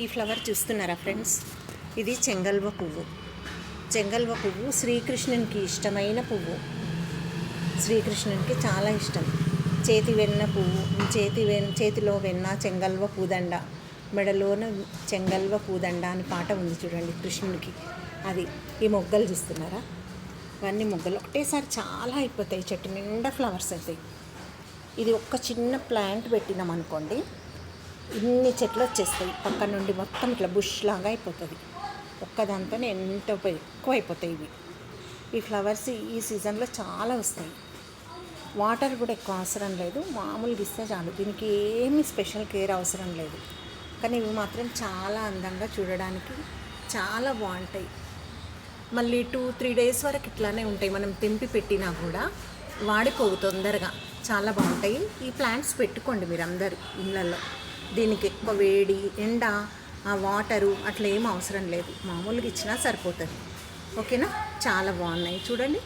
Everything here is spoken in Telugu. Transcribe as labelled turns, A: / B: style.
A: ఈ ఫ్లవర్ చూస్తున్నారా ఫ్రెండ్స్, ఇది చెంగల్వ పువ్వు. చెంగల్వ పువ్వు శ్రీకృష్ణునికి ఇష్టమైన పువ్వు. శ్రీకృష్ణునికి చాలా ఇష్టం. చేతి వెన్న పువ్వు, చేతిలో వెన్న, చెంగల్వ పూదండ, మెడలోన చెంగల్వ పూదండ అని పాట ఉంది చూడండి కృష్ణునికి. అది ఈ మొగ్గలు చూస్తున్నారా, ఇవన్నీ మొగ్గలు ఒకటేసారి చాలా అయిపోతాయి, చెట్టు నిండా ఫ్లవర్స్ అవుతాయి. ఇది ఒక్క చిన్న ప్లాంట్ పెట్టినాం అనుకోండి, ఇన్ని చెట్లు వచ్చేస్తాయి. పక్క నుండి మొత్తం ఇట్లా బుష్ లాగా అయిపోతుంది. ఒక్కదాంతోనే ఎంత ఎక్కువ అయిపోతాయి ఇవి. ఈ ఫ్లవర్స్ ఈ సీజన్లో చాలా వస్తాయి. వాటర్ కూడా ఎక్కువ అవసరం లేదు, మామూలుగా ఇస్తే చాలు. దీనికి ఏమీ స్పెషల్ కేర్ అవసరం లేదు. కానీ ఇవి మాత్రం చాలా అందంగా చూడడానికి చాలా బాగుంటాయి. మళ్ళీ 2-3 డేస్ వరకు ఇట్లానే ఉంటాయి. మనం తెంపి పెట్టినా కూడా వాడిపోవు తొందరగా. చాలా బాగుంటాయి. ఈ ప్లాంట్స్ పెట్టుకోండి మీరు అందరూ ఇళ్ళల్లో. దీనికి ఎక్కువ వేడి, ఎండ, వాటరు అట్లా ఏం అవసరం లేదు. మామూలుగా ఇచ్చినా సరిపోతుంది. ఓకేనా? చాలా బాగున్నాయి చూడండి.